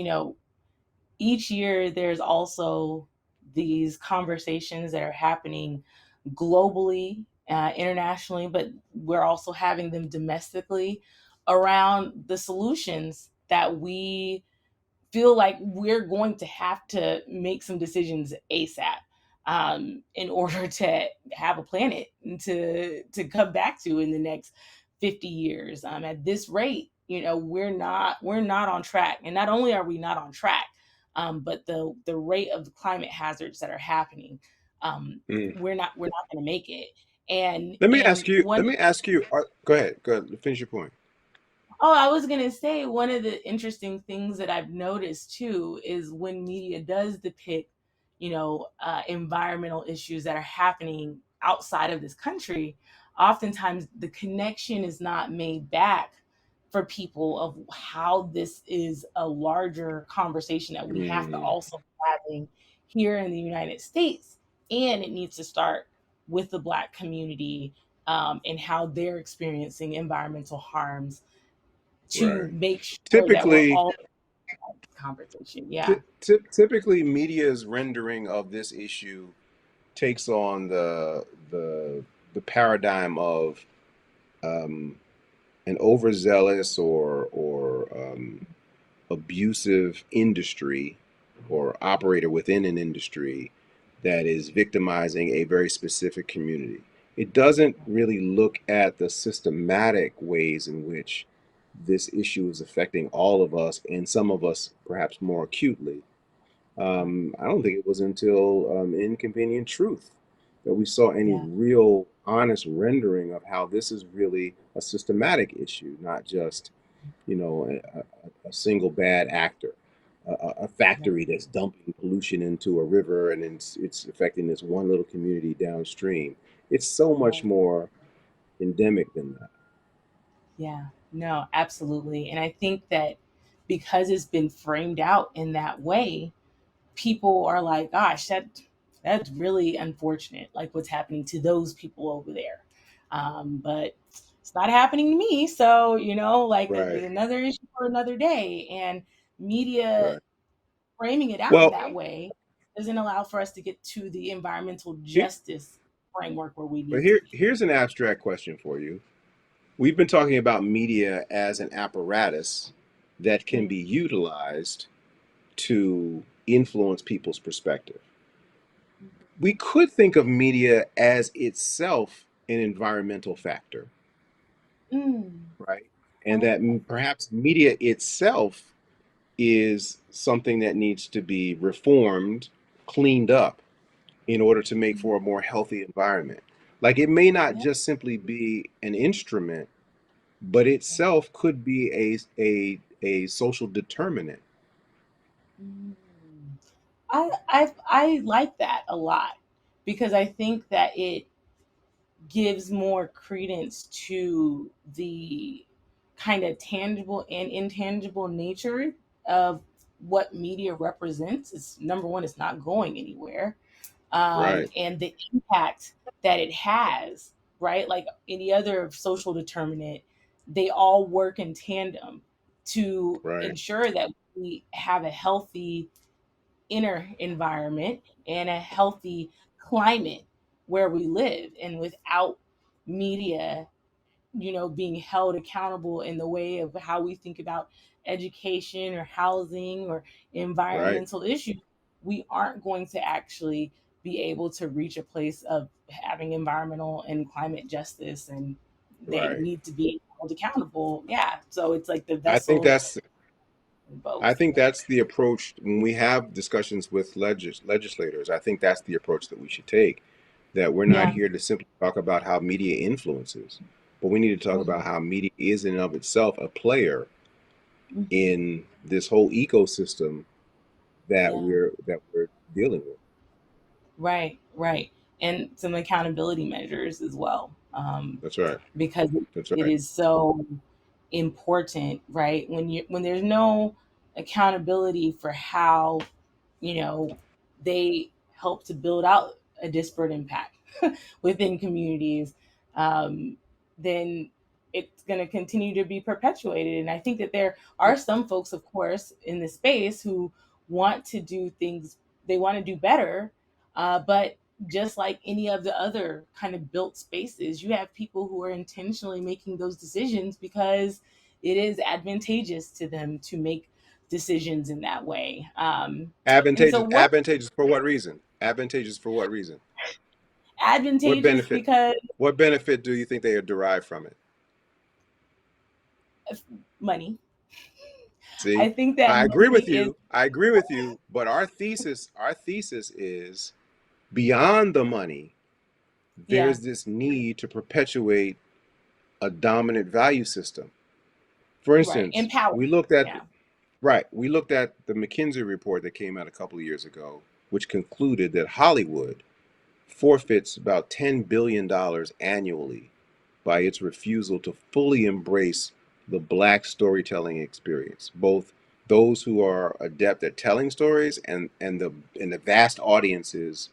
each year there's also these conversations that are happening globally, internationally, but we're also having them domestically around the solutions that we feel like we're going to have to make some decisions ASAP, in order to have a planet to come back to in the next 50 years. At this rate, we're not on track, and not only are we not on track, but the rate of the climate hazards that are happening, um, Mm. we're not going to make it. And Let me and ask you. one Let me ask you. Go ahead. Go ahead. Finish your point. Oh, I was gonna say one of the interesting things that I've noticed too is when media does depict, environmental issues that are happening outside of this country, oftentimes the connection is not made back for people of how this is a larger conversation that we have to Mm, also be having here in the United States, and it needs to start with the Black community, and how they're experiencing environmental harms to right. make sure that we're Typically, all in this conversation. Yeah. typically, media's rendering of this issue takes on the the paradigm of um, an overzealous or abusive industry or operator within an industry that is victimizing a very specific community. It doesn't really look at the systematic ways in which this issue is affecting all of us and some of us perhaps more acutely. Right. I don't think it was until Inconvenient Truth that we saw any Yeah. real honest rendering of how this is really a systematic issue, not just, a single bad actor, a Right. factory that's dumping pollution into a river and it's affecting this one little community downstream. It's so much Right. more endemic than that. Yeah. No, absolutely. And I think that because it's been framed out in that way, people are like, gosh, that's really unfortunate, like what's happening to those people over there. But it's not happening to me. So, like Right, another issue for another day. And media right. framing it out Well, that way doesn't allow for us to get to the environmental here, justice framework where we but need to here, be. here's an abstract question for you. We've been talking about media as an apparatus that can Mm, be utilized to influence people's perspective. We could think of media as itself an environmental factor, right? I And like that that. perhaps media itself is something that needs to be reformed, cleaned up in order to make Mhm. for a more healthy environment. Like it may not Yeah. just simply be an instrument, but Yeah. itself could be a social determinant. Mm. I like that a lot because I think that it gives more credence to the kind of tangible and intangible nature of what media represents. It's number one, it's not going anywhere, Right, and the impact that it has, right? Like any other social determinant, they all work in tandem to right, ensure that we have a healthy inner environment and a healthy climate where we live. And without media, being held accountable in the way of how we think about education or housing or right, environmental issues, we aren't going to actually be able to reach a place of having environmental and climate justice, and they right. need to be held accountable. Yeah. So it's like the I think vessel that's in I both. think that's the approach when we have discussions with legislators. I think that's the approach that we should take. That we're not Yeah. here to simply talk about how media influences, but we need to talk Mhm. about how media is in and of itself a player Mhm. in this whole ecosystem that Yeah. we're dealing with. Right, right. And some accountability measures as well, That's right. because That's it right. is so important, right? When there's no accountability for how, you know, they help to build out a disparate impact within communities, um, then it's going to continue to be perpetuated. And I think that there are some folks, of course, in the space who want to do things, they want to do better, but just like any of the other kind of built spaces, you have people who are intentionally making those decisions because it is advantageous to them to make decisions in that way. And so, Advantageous. what Advantageous for what reason? Advantageous for what reason? What advantageous benefit? because What benefit do you think they are derived from it? of money. I See, think that I agree money with is, you. I agree with you. But our thesis is beyond the money. yeah, There's this need to perpetuate a dominant value system. For right, instance, empower. we looked at Yeah, right. We looked at the McKinsey report that came out a couple of years ago, which concluded that Hollywood forfeits about $10 billion annually by its refusal to fully embrace the black storytelling experience, both those who are adept at telling stories and the vast audiences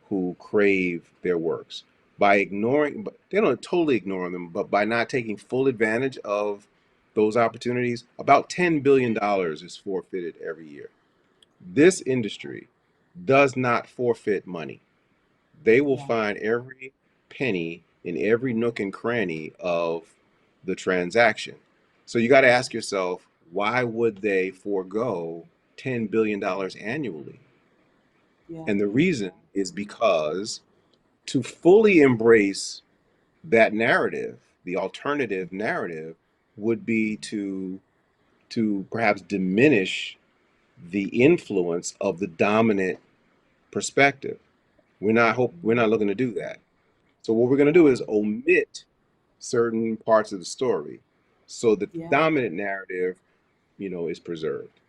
who crave their works. By ignoring, but they don't totally ignore them, but by not taking full advantage of those opportunities, about $10 billion is forfeited every year. This industry does not forfeit money. They will yeah, find every penny in every nook and cranny of the transaction. So you got to ask yourself, why would they forego $10 billion annually? Yeah. And the reason is because to fully embrace that narrative, the alternative narrative, would be to perhaps diminish the influence of the dominant perspective. We're not looking to do that. So what we're going to do is Right. omit certain parts of the story so that the Yeah. dominant narrative, is preserved.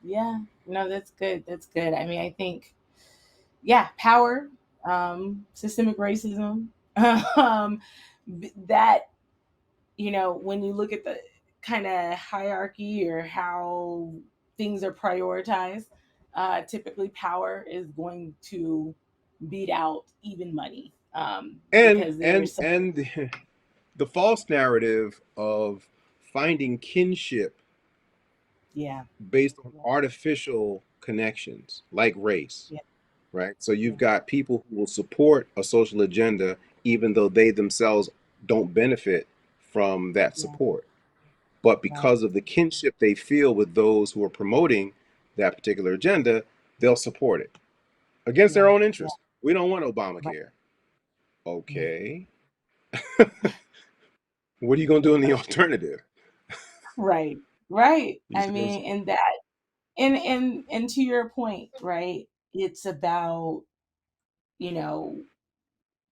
Yeah. No, that's good. That's good. I mean, I think, yeah, power, systemic racism, that, when you look at the kind of hierarchy or how things are prioritized, typically power is going to beat out even money, And because and there's some, and the false narrative of finding kinship yeah, based on yeah, artificial connections like race, yeah, right? So yeah, you've got people who will support a social agenda even though they themselves don't benefit from that yeah, support. But right, because of the kinship they feel with those who are promoting that particular agenda, they'll support it against their yeah, own yeah, interests. We don't want right, Obamacare. yeah, Okay. What are you going to do in the alternative? right, right. You I see what I'm mean, saying? and that, and to your point, right? It's about, you know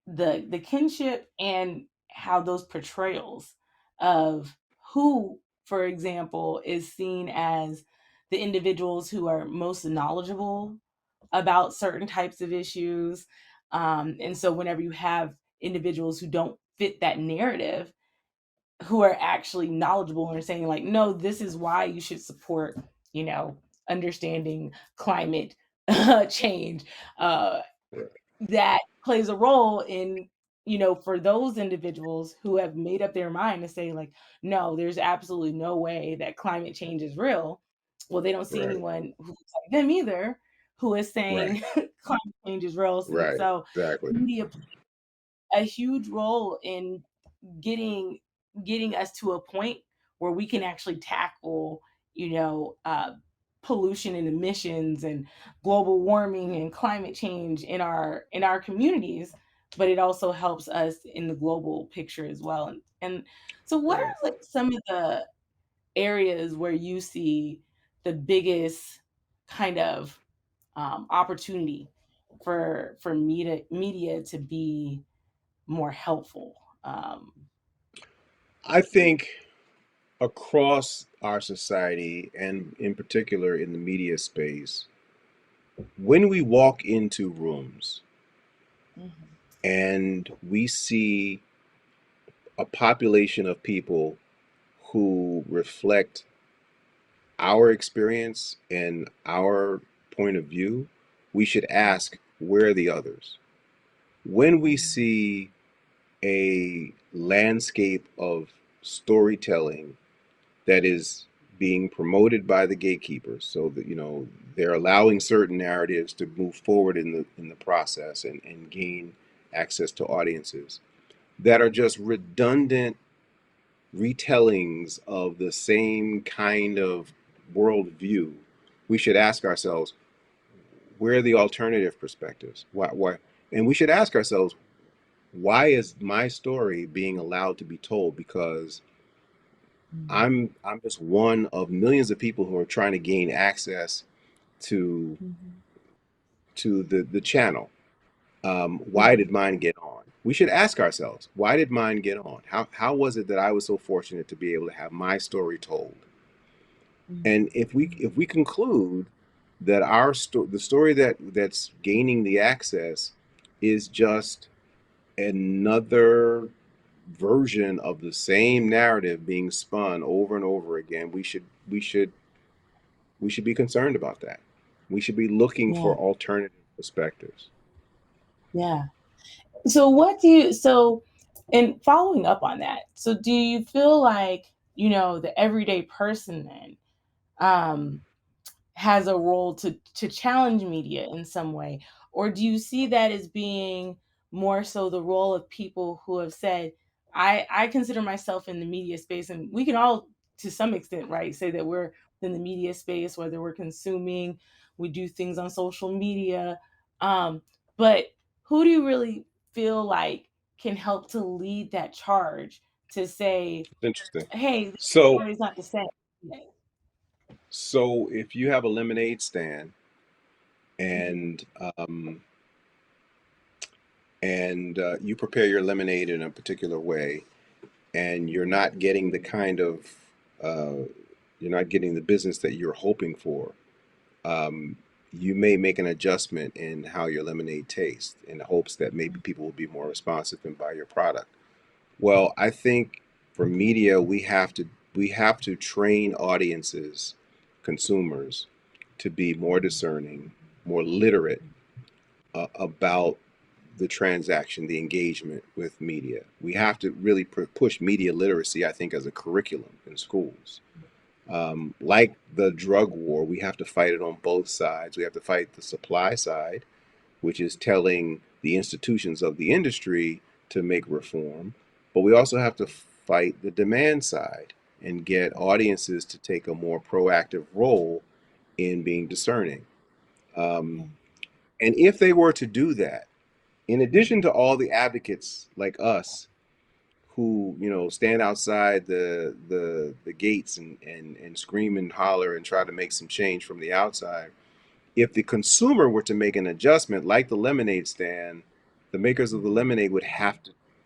the kinship and how those portrayals of who, for example, is seen as the individuals who are most knowledgeable about certain types of issues. And so whenever you have individuals who don't fit that narrative, who are actually knowledgeable and are saying like, no, this is why you should support, you know understanding climate change, uh, Right. that plays a role in, for those individuals who have made up their mind to say like, no, there's absolutely no way that climate change is real. Well, they don't see Right. anyone who looks like them either who is Right. saying climate change is real. And Right. so Exactly. media play a huge role in getting getting us to a point where we can actually tackle, you know uh, pollution and emissions and global warming and climate change in our communities, but it also helps us in the global picture as well. And so what are Right. like some of the areas where you see the biggest kind of opportunity for media to be more helpful? um, I think across our society, and in particular in the media space, when we walk into rooms Mhm, and we see a population of people who reflect our experience and our point of view, we should ask, where are the others? When we mhm, see a landscape of storytelling that is being promoted by the gatekeepers, so that they're allowing certain narratives to move forward in the process and gain access to audiences that are just redundant retellings of the same kind of worldview. We should ask ourselves, where are the alternative perspectives? Why? And we should ask ourselves, why is my story being allowed to be told? Because mhm, I'm just one of millions of people who are trying to gain access to mhm, the channel. Why mhm, did mine get on? We should ask ourselves, why did mine get on? How was it that I was so fortunate to be able to have my story told? mhm, And if we conclude that the story that's gaining the access is just another version of the same narrative being spun over and over again, we should be concerned about that. We should be looking yeah, for alternative perspectives. yeah. So and following up on that, so do you feel like, the everyday person then, um has a role to challenge media in some way, or do you see that as being more so the role of people who have said, I consider myself in the media space, and we can all, to some extent, right, say that we're in the media space, whether we're consuming, we do things on social media. Um, but who do you really feel like can help to lead that charge to say, It's interesting. hey, this So, story is not the same? Yeah. so if you have a lemonade stand Mhm. and you prepare your lemonade in a particular way, and you're Mhm. not getting the kind of uh, you're not getting the business that you're hoping for, um, you may make an adjustment in how your lemonade tastes in hopes that maybe people will be more responsive and buy your product. Well, I think for media, we have to train audiences, consumers, to be more discerning, more literate about the transaction, the engagement with media. We have to really push media literacy, I think, as a curriculum in schools. Like the drug war, we have to fight it on both sides. We have to fight the supply side, which is telling the institutions of the industry to make reform. But we also have to fight the demand side and get audiences to take a more proactive role in being discerning. Yeah. Um, and if they were to do that, in addition to all the advocates like us who stand outside the gates and scream and holler and try to make some change from the outside, if the consumer were to make an adjustment like the lemonade stand, the makers of the Mhm. lemonade would have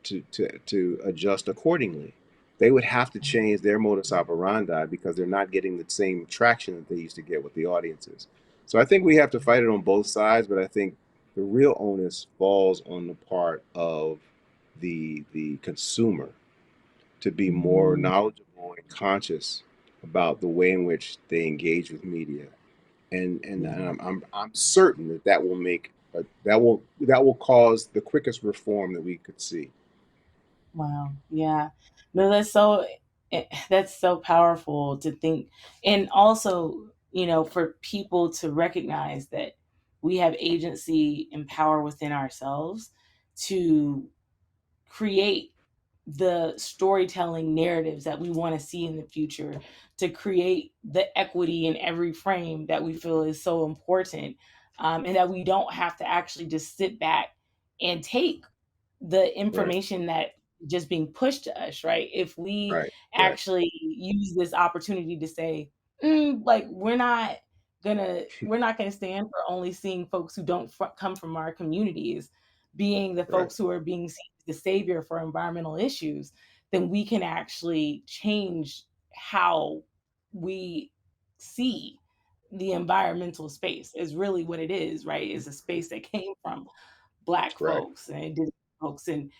to adjust accordingly. They would have to change their modus operandi because they're not getting the same traction that they used to get with the audiences. So I think we have to fight it on both sides, but I think the real onus falls on the part of the consumer to be more Mhm. knowledgeable and conscious about the way in which they engage with media, and Yeah. I'm certain that that will cause the quickest reform that we could see. Wow. Yeah. No, that's so powerful to think, and also, for people to recognize that we have agency and power within ourselves to create the storytelling narratives that we want to see in the future, to create the equity in every frame that we feel is so important, and that we don't have to actually just sit back and take the Right, information that just being pushed to us, right? If we right, right, actually use this opportunity to say, like, we're not gonna stand for only seeing folks who don't come from our communities being the right, folks who are being seen as the savior for environmental issues, then we can actually change how we see the environmental space is really what it is, right? Is a space that came from Black right, folks and Indigenous folks, and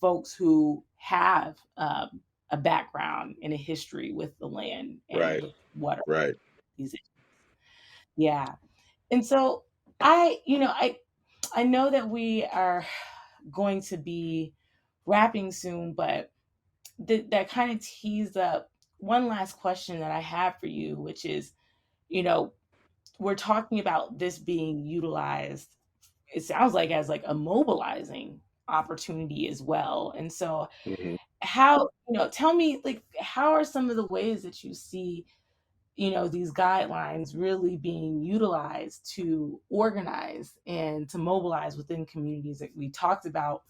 folks who have a background and a history with the land and right, with water. right. These, yeah, and so I know that we are going to be wrapping soon, but that kind of tees up one last question that I have for you, which is, you know, we're talking about this being utilized, it sounds like, as like a mobilizing opportunity as well. And so Hmm. how, tell me, like, how are some of the ways that you see, these guidelines really being utilized to organize and to mobilize within communities that we talked about,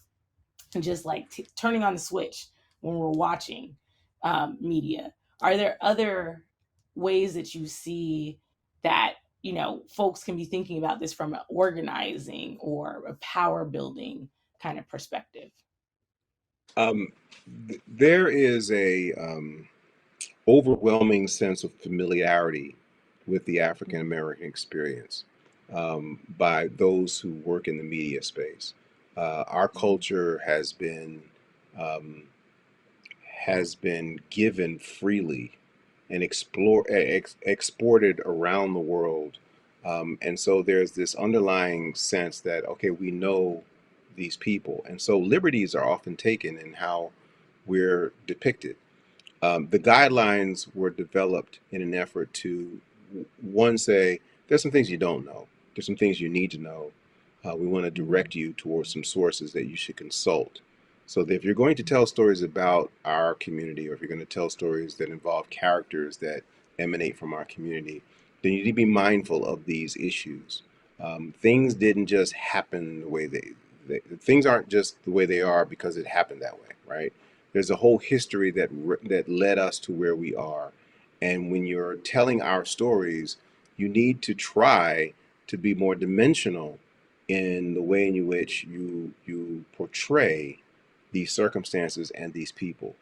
just like turning on the switch when we're watching media? Are there other ways that you see that, folks can be thinking about this from an organizing or a power building kind of perspective? Um, there is a overwhelming sense of familiarity with the African American experience by those who work in the media space. Our culture um, has been given freely and exported around the world. And so there's this underlying sense that, okay, we know these people. And so liberties are often taken in how we're depicted. The guidelines were developed in an effort to, one, say, there's some things you don't know, there's some things you need to know. We want to Mhm. direct you towards some sources that you should consult. So if you're going to tell stories about our community, or if you're going to tell stories that involve characters that emanate from our community, then you need to be mindful of these issues. Things didn't just happen the way things aren't just the way they are because it happened that way, right? There's a whole history that led us to where we are. And when you're telling our stories, you need to try to be more dimensional in the way in which you portray these circumstances and these people.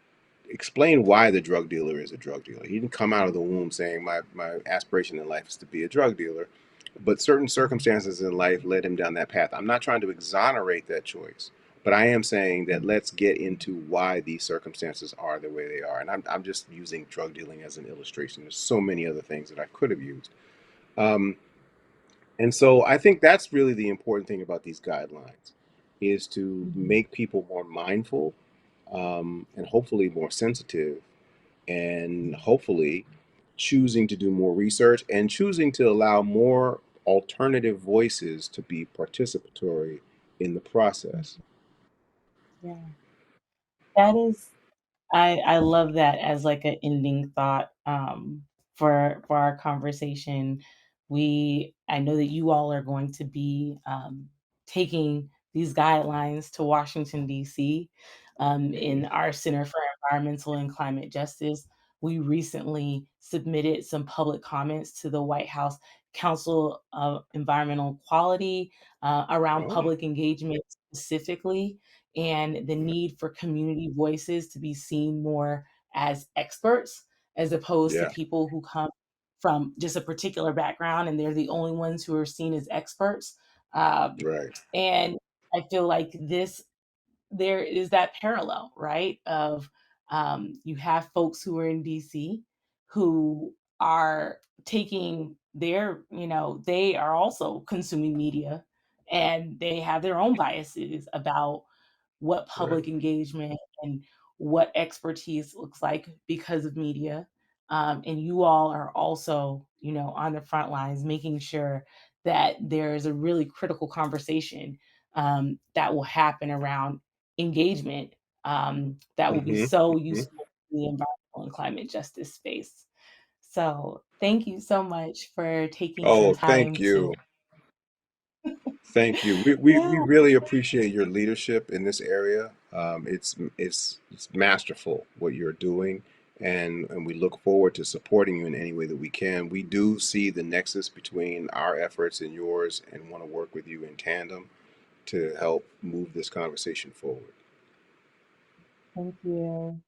Explain why the drug dealer is a drug dealer. He didn't come out of the womb saying my aspiration in life is to be a drug dealer, but certain circumstances in life led him down that path. I'm not trying to exonerate that choice, but I am saying that let's get into why these circumstances are the way they are. And I'm just using drug dealing as an illustration. There's so many other things that I could have used. Um, and so I think that's really the important thing about these guidelines is to Mhm. make people more mindful, and hopefully more sensitive, and hopefully choosing to do more research and choosing to allow more alternative voices to be participatory in the process. Yeah, that is I love that as like an ending thought for our conversation. I know that you all are going to be taking these guidelines to Washington D.C. Hmm. In our Center for Environmental and Climate Justice. We recently submitted some public comments to the White House Council of Environmental Quality around Oh, public engagement specifically and the need for community voices to be seen more as experts as opposed to yeah, people who come from just a particular background and they're the only ones who are seen as experts. Um, right. and I feel like there is that parallel, right? Of you have folks who are in DC who are taking they are also consuming media and they have their own biases about what Right. public engagement and what expertise looks like because of media. And you all are also, on the front lines, making sure that there is a really critical conversation that will happen around engagement that will be Hmm. so Hmm. useful in the environmental and climate justice space. So, thank you so much for taking some Oh, thank time to. you. Thank you. We Yeah, really appreciate your leadership in this area. It's masterful what you're doing, and we look forward to supporting you in any way that we can. We do see the nexus between our efforts and yours, and want to work with you in tandem to help move this conversation forward. thank you.